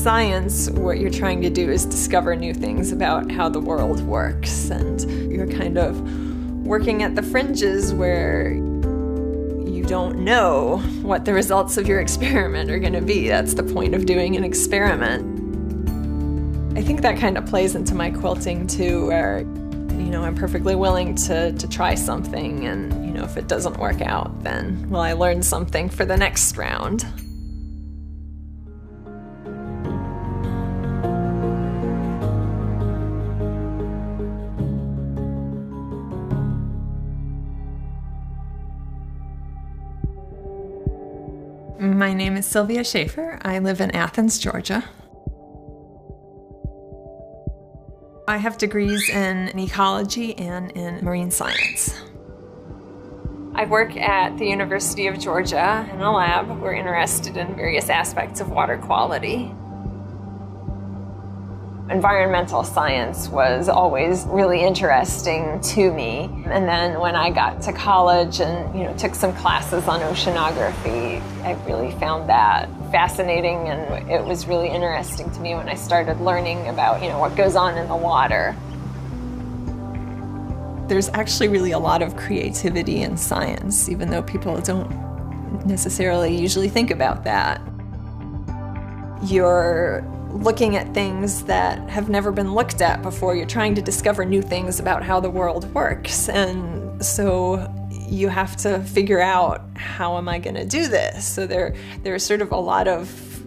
science, what you're trying to do is discover new things about how the world works, and you're kind of working at the fringes where you don't know what the results of your experiment are going to be. That's the point of doing an experiment. I think that kind of plays into my quilting too, where I'm perfectly willing to try something, and if it doesn't work out, then I learn something for the next round. My name is Sylvia Schaefer. I live in Athens, Georgia. I have degrees in ecology and in marine science. I work at the University of Georgia in a lab. We're interested in various aspects of water quality. Environmental science was always really interesting to me. And then when I got to college and took some classes on oceanography, I really found that fascinating, and it was really interesting to me when I started learning about what goes on in the water. There's actually really a lot of creativity in science, even though people don't necessarily usually think about that. You're looking at things that have never been looked at before. You're trying to discover new things about how the world works. And so you have to figure out, how am I going to do this? So there's sort of a lot of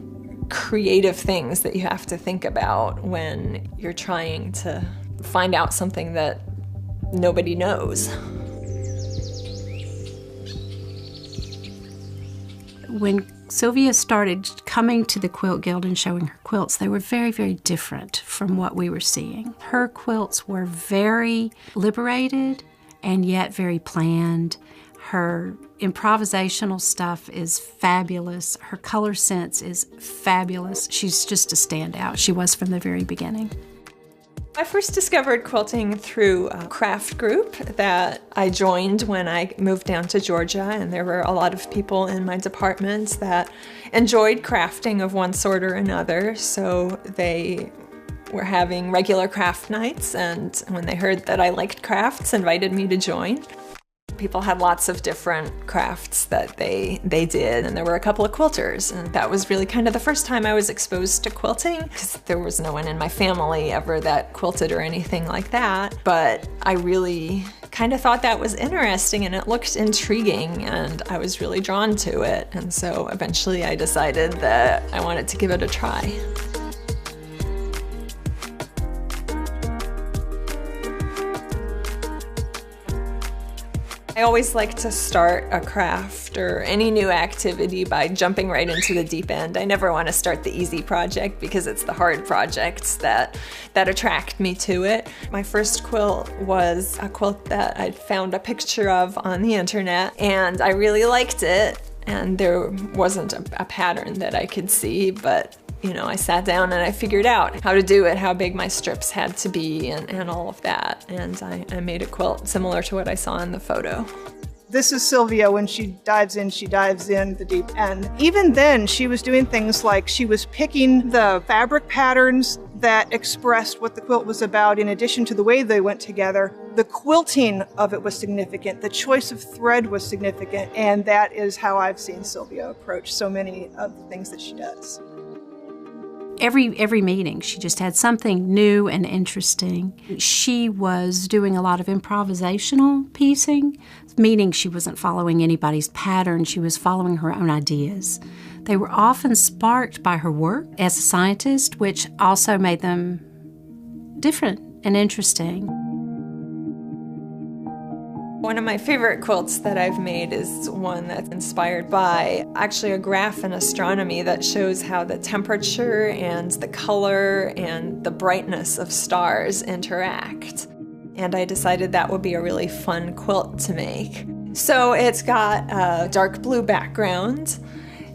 creative things that you have to think about when you're trying to find out something that nobody knows. When Sylvia started coming to the Quilt Guild and showing her quilts, they were very, very different from what we were seeing. Her quilts were very liberated and yet very planned. Her improvisational stuff is fabulous. Her color sense is fabulous. She's just a standout. She was from the very beginning. I first discovered quilting through a craft group that I joined when I moved down to Georgia, and there were a lot of people in my department that enjoyed crafting of one sort or another, so they were having regular craft nights, and when they heard that I liked crafts, invited me to join. People had lots of different crafts that they did, and there were a couple of quilters, and that was really kind of the first time I was exposed to quilting, because there was no one in my family ever that quilted or anything like that. But I really kind of thought that was interesting, and it looked intriguing, and I was really drawn to it. And so eventually I decided that I wanted to give it a try. I always like to start a craft or any new activity by jumping right into the deep end. I never want to start the easy project, because it's the hard projects that attract me to it. My first quilt was a quilt that I'd found a picture of on the internet, and I really liked it. And there wasn't a pattern that I could see, but I sat down and I figured out how to do it, how big my strips had to be, and all of that. And I made a quilt similar to what I saw in the photo. This is Sylvia. When she dives in the deep end. Even then, she was doing things like she was picking the fabric patterns that expressed what the quilt was about, in addition to the way they went together. The quilting of it was significant. The choice of thread was significant. And that is how I've seen Sylvia approach so many of the things that she does. Every meeting, she just had something new and interesting. She was doing a lot of improvisational piecing, meaning she wasn't following anybody's pattern. She was following her own ideas. They were often sparked by her work as a scientist, which also made them different and interesting. One of my favorite quilts that I've made is one that's inspired by actually a graph in astronomy that shows how the temperature and the color and the brightness of stars interact. And I decided that would be a really fun quilt to make. So it's got a dark blue background,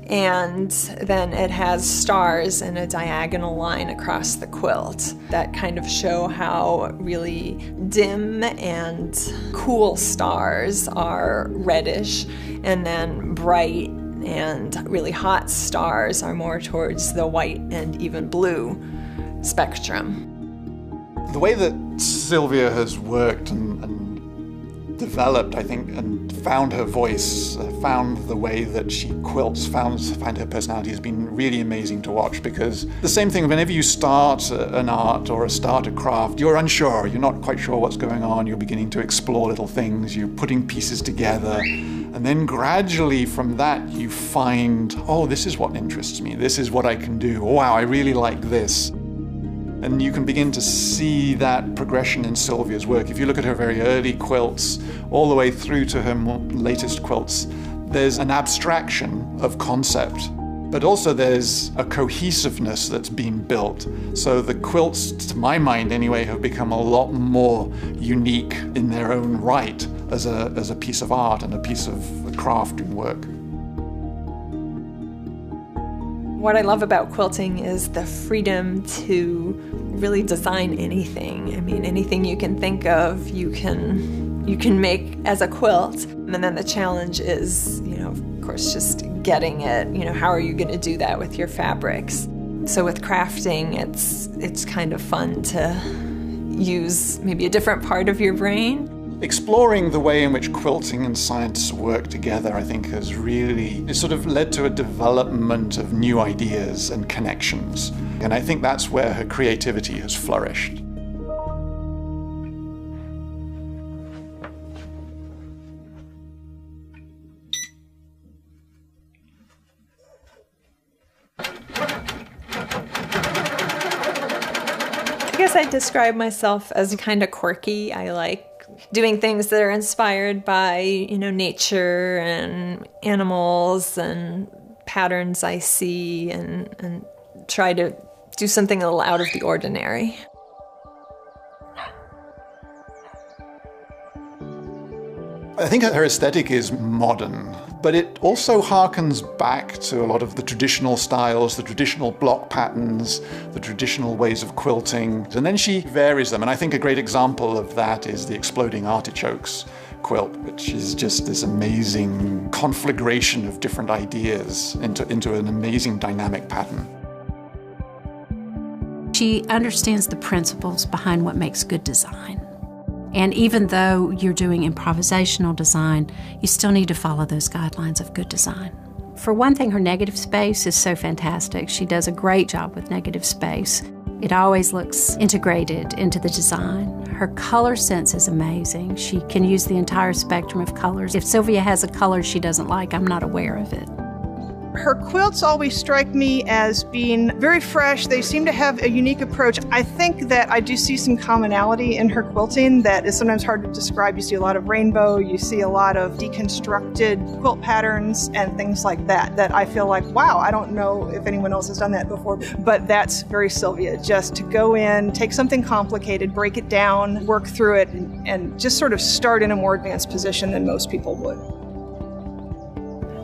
and then it has stars in a diagonal line across the quilt that kind of show how really dim and cool stars are reddish, and then bright and really hot stars are more towards the white and even blue spectrum. The way that Sylvia has worked and developed, I think, and found her voice, found the way that she quilts, found her personality has been really amazing to watch, because the same thing, whenever you start an art or start a craft, you're unsure, you're not quite sure what's going on, you're beginning to explore little things, you're putting pieces together, and then gradually from that you find, oh, this is what interests me, this is what I can do, oh, wow, I really like this. And you can begin to see that progression in Sylvia's work. If you look at her very early quilts, all the way through to her more latest quilts, there's an abstraction of concept, but also there's a cohesiveness that's been built. So the quilts, to my mind anyway, have become a lot more unique in their own right as a piece of art and a piece of craft and work. What I love about quilting is the freedom to really design anything. I mean, anything you can think of, you can make as a quilt. And then the challenge is, of course, just getting it. How are you going to do that with your fabrics? So with crafting, it's kind of fun to use maybe a different part of your brain. Exploring the way in which quilting and science work together, I think, has really sort of led to a development of new ideas and connections. And I think that's where her creativity has flourished. I guess I describe myself as kind of quirky. I like doing things that are inspired by, nature and animals and patterns I see, and try to do something a little out of the ordinary. I think her aesthetic is modern, but it also harkens back to a lot of the traditional styles, the traditional block patterns, the traditional ways of quilting, and then she varies them. And I think a great example of that is the Exploding Artichokes quilt, which is just this amazing conflagration of different ideas into an amazing dynamic pattern. She understands the principles behind what makes good design. And even though you're doing improvisational design, you still need to follow those guidelines of good design. For one thing, her negative space is so fantastic. She does a great job with negative space. It always looks integrated into the design. Her color sense is amazing. She can use the entire spectrum of colors. If Sylvia has a color she doesn't like, I'm not aware of it. Her quilts always strike me as being very fresh. They seem to have a unique approach. I think that I do see some commonality in her quilting that is sometimes hard to describe. You see a lot of rainbow, you see a lot of deconstructed quilt patterns and things like that I feel like, wow, I don't know if anyone else has done that before, but that's very Sylvia, just to go in, take something complicated, break it down, work through it, and just sort of start in a more advanced position than most people would.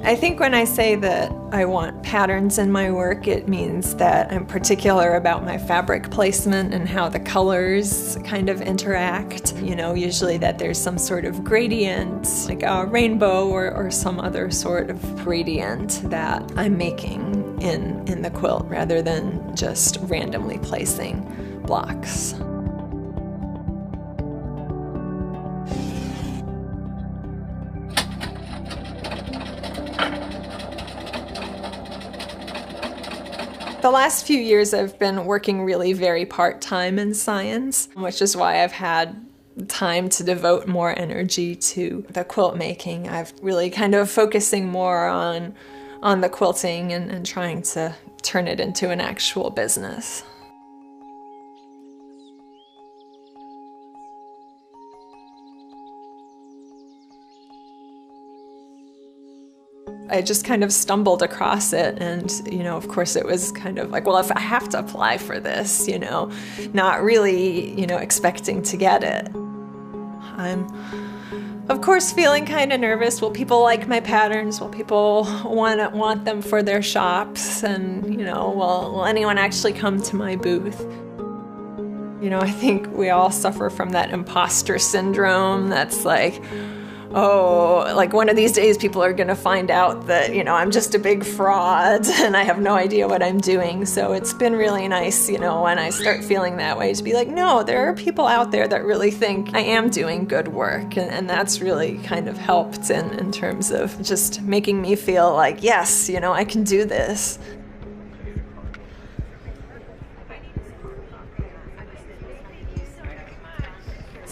I think when I say that I want patterns in my work, it means that I'm particular about my fabric placement and how the colors kind of interact. Usually that there's some sort of gradient, like a rainbow or some other sort of gradient that I'm making in the quilt rather than just randomly placing blocks. The last few years I've been working really very part-time in science, which is why I've had time to devote more energy to the quilt making. I've really kind of focusing more on the quilting and trying to turn it into an actual business. I just kind of stumbled across it, and of course it was kind of like, well, if I have to apply for this, not really, expecting to get it. I'm of course feeling kind of nervous. Will people like my patterns? Will people want them for their shops? And will anyone actually come to my booth? I think we all suffer from that imposter syndrome that's like, oh, like one of these days people are going to find out that, you know, I'm just a big fraud and I have no idea what I'm doing. So it's been really nice, you know, when I start feeling that way to be like, no, there are people out there that really think I am doing good work. And that's really kind of helped in terms of just making me feel like, yes, you know, I can do this.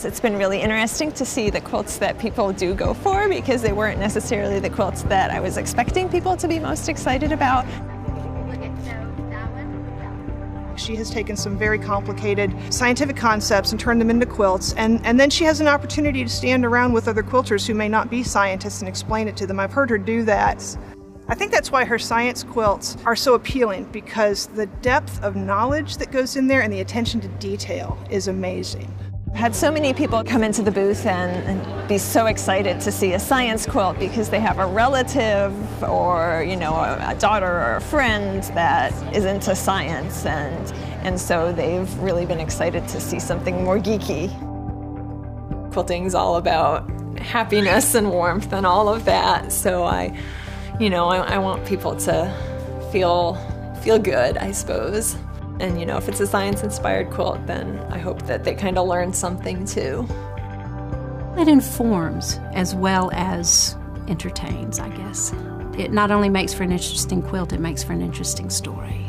It's been really interesting to see the quilts that people do go for, because they weren't necessarily the quilts that I was expecting people to be most excited about. She has taken some very complicated scientific concepts and turned them into quilts, and then she has an opportunity to stand around with other quilters who may not be scientists and explain it to them. I've heard her do that. I think that's why her science quilts are so appealing, because the depth of knowledge that goes in there and the attention to detail is amazing. I've had so many people come into the booth and be so excited to see a science quilt because they have a relative or, you know, a daughter or a friend that is into science, and so they've really been excited to see something more geeky. Quilting's all about happiness and warmth and all of that, so I want people to feel good, I suppose. And, you know, if it's a science-inspired quilt, then I hope that they kind of learn something, too. It informs as well as entertains, I guess. It not only makes for an interesting quilt, it makes for an interesting story.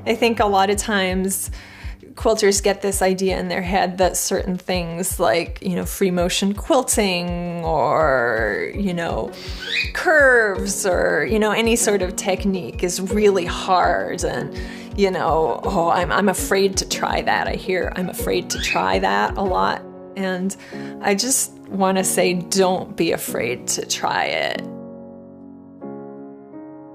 I think a lot of times quilters get this idea in their head that certain things like, you know, free motion quilting or, you know, curves or, you know, any sort of technique is really hard, and, you know, oh, I'm afraid to try that. I hear I'm afraid to try that a lot. And I just want to say, don't be afraid to try it.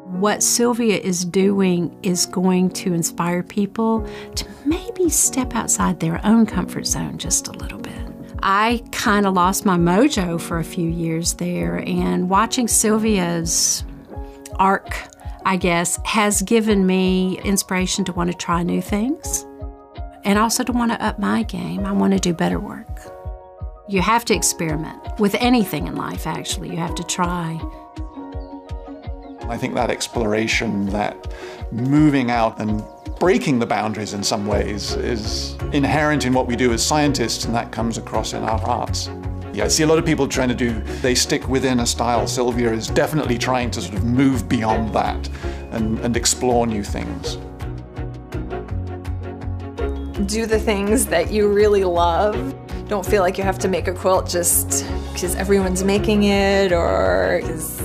What Sylvia is doing is going to inspire people to maybe step outside their own comfort zone just a little bit. I kind of lost my mojo for a few years there, and watching Sylvia's arc, I guess, has given me inspiration to want to try new things and also to want to up my game. I want to do better work. You have to experiment with anything in life, actually. You have to try. I think that exploration, that moving out and breaking the boundaries in some ways is inherent in what we do as scientists, and that comes across in our arts. Yeah, I see a lot of people trying to they stick within a style. Sylvia is definitely trying to sort of move beyond that and explore new things. Do the things that you really love. Don't feel like you have to make a quilt just because everyone's making it or it's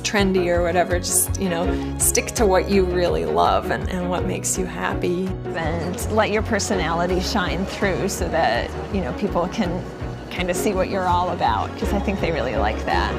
trendy or whatever. Just, you know, stick to what you really love and what makes you happy. And let your personality shine through so that, you know, people can kind of see what you're all about, because I think they really like that.